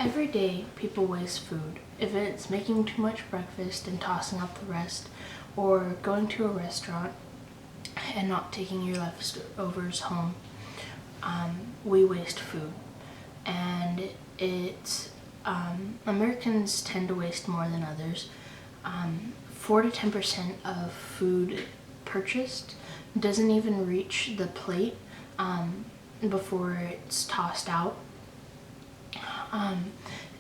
Every day, people waste food. If it's making too much breakfast and tossing out the rest, or going to a restaurant and not taking your leftovers home, we waste food. And Americans tend to waste more than others. 4 to 10% of food purchased doesn't even reach the plate before it's tossed out.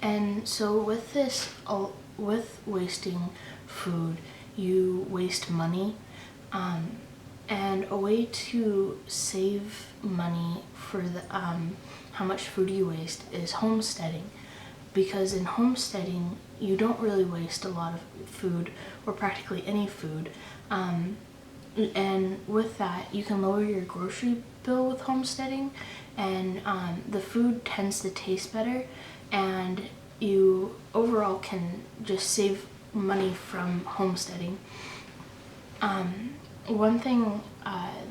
And so with wasting food, you waste money. And a way to save money for how much food you waste is homesteading. Because in homesteading, you don't really waste a lot of food, or practically any food. And with that, you can lower your grocery bill with homesteading, and the food tends to taste better, and you overall can just save money from homesteading. One thing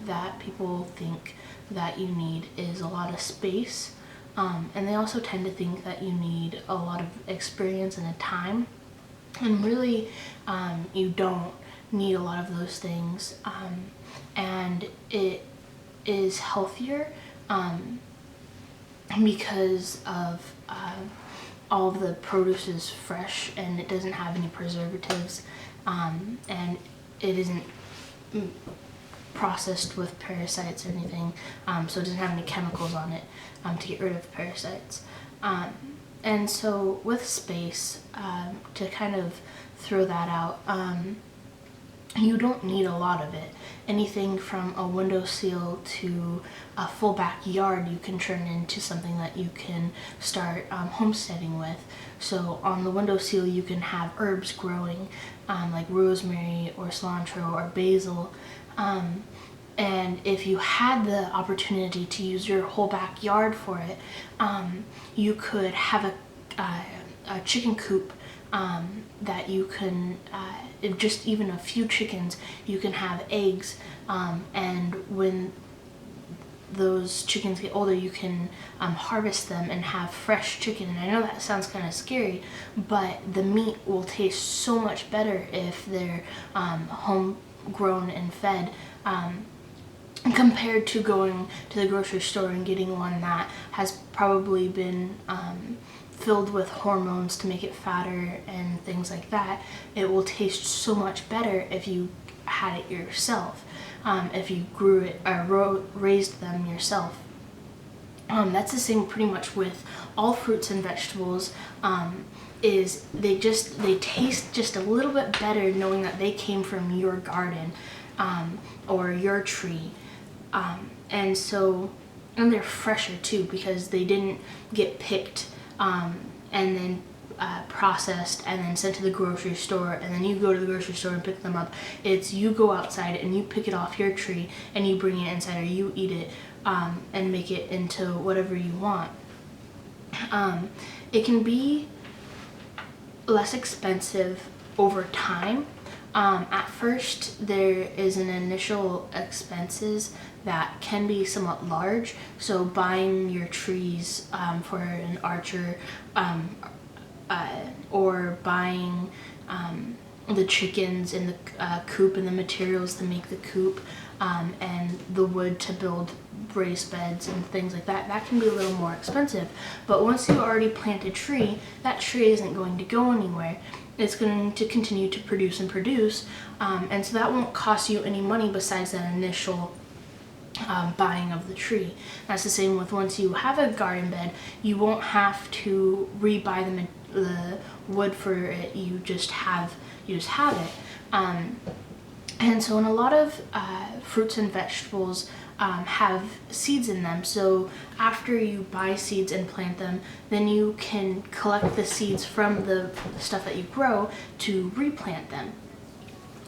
that people think that you need is a lot of space, and they also tend to think that you need a lot of experience and a time, and really you don't need a lot of those things, and it is healthier because of all of the produce is fresh and it doesn't have any preservatives, and it isn't processed with parasites or anything, so it doesn't have any chemicals on it to get rid of parasites. And so with space, to kind of throw that out, you don't need a lot of it. Anything from a windowsill to a full backyard you can turn into something that you can start homesteading with. So on the windowsill you can have herbs growing, like rosemary or cilantro or basil. And if you had the opportunity to use your whole backyard for it, you could have a chicken coop that you can, just even a few chickens, you can have eggs, and when those chickens get older, you can harvest them and have fresh chicken. And I know that sounds kind of scary, but the meat will taste so much better if they're homegrown and fed, compared to going to the grocery store and getting one that has probably been filled with hormones to make it fatter and things like that. It will taste so much better if you had it yourself, if you grew it or raised them yourself. That's the same pretty much with all fruits and vegetables. Is they taste just a little bit better knowing that they came from your garden, or your tree, and they're fresher too because they didn't get picked and then processed and then sent to the grocery store, and then you go to the grocery store and pick them up. It's you go outside and you pick it off your tree and you bring it inside, or you eat it and make it into whatever you want. It can be less expensive over time. At first, there is an initial expenses that can be somewhat large. So buying your trees for an archer, or buying the chickens in the coop and the materials to make the coop, and the wood to build raised beds and things like that, that can be a little more expensive. But once you already plant a tree, that tree isn't going to go anywhere. It's going to continue to produce and produce, and so that won't cost you any money besides that initial buying of the tree. That's the same with once you have a garden bed, you won't have to re-buy the wood for it. You just have it. And so in a lot of fruits and vegetables have seeds in them. So after you buy seeds and plant them, then you can collect the seeds from the stuff that you grow to replant them.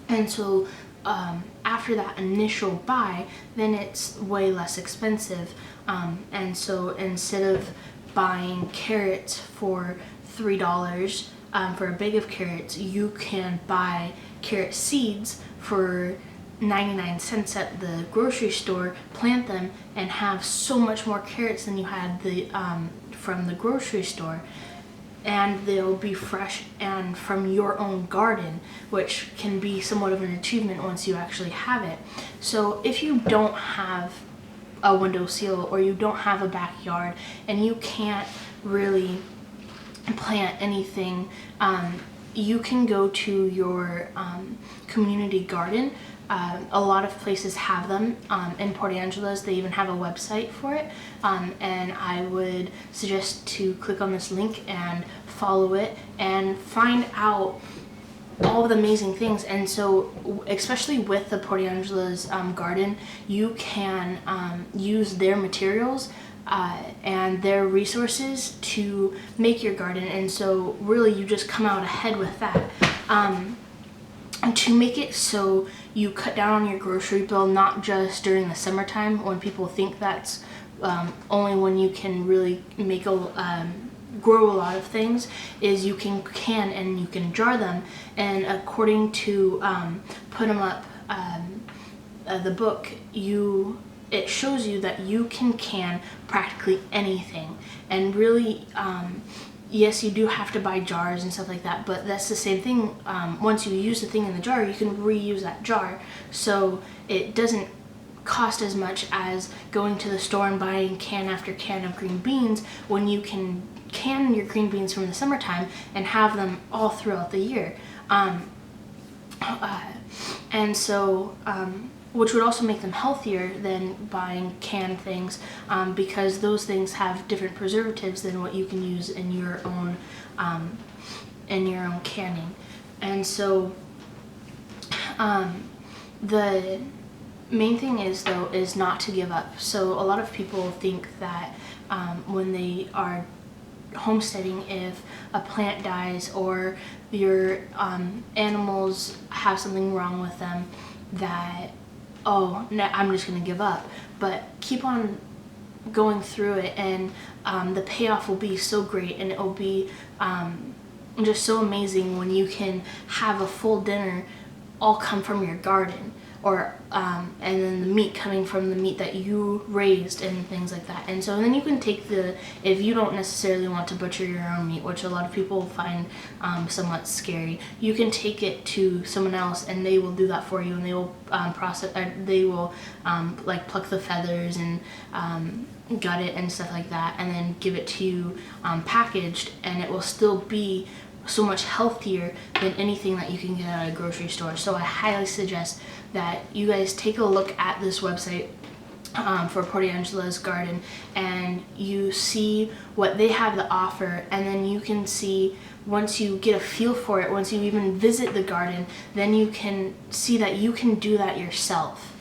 And so after that initial buy, then it's way less expensive. And so instead of buying carrots for $3 for a bag of carrots, you can buy carrot seeds for 99 cents at the grocery store, plant them, and have so much more carrots than you had from the grocery store. and they'll be fresh and from your own garden, which can be somewhat of an achievement once you actually have it. So if you don't have a windowsill or you don't have a backyard and you can't really plant anything, you can go to your community garden. A lot of places have them. In Port Angeles, they even have a website for it. And I would suggest to click on this link and follow it and find out all the amazing things. And so, especially with the Port Angeles garden, you can use their materials and their resources to make your garden. And so really you just come out ahead with that. And to make it so you cut down on your grocery bill, not just during the summertime when people think that's only when you can really make grow a lot of things, is you can and you can jar them. And according to Put 'em Up, the book, it shows you that you can practically anything. And really, yes, you do have to buy jars and stuff like that, but that's the same thing. Once you use the thing in the jar, you can reuse that jar. So it doesn't cost as much as going to the store and buying can after can of green beans, when you can can your green beans from the summertime and have them all throughout the year. And so, which would also make them healthier than buying canned things, because those things have different preservatives than what you can use in your own canning. And so the main thing is not to give up. So a lot of people think that when they are homesteading, if a plant dies or your animals have something wrong with them, that, oh, no, I'm just going to give up. But keep on going through it, and the payoff will be so great, and it will be just so amazing when you can have a full dinner all come from your garden, or and then the meat coming from the meat that you raised and things like that. And so then you can take if you don't necessarily want to butcher your own meat, which a lot of people find somewhat scary, you can take it to someone else and they will do that for you, and they will like pluck the feathers and gut it and stuff like that, and then give it to you packaged, and it will still be so much healthier than anything that you can get at a grocery store. So I highly suggest that you guys take a look at this website for Port Angeles garden, and you see what they have to offer, and then you can see, once you get a feel for it, once you even visit the garden, then you can see that you can do that yourself.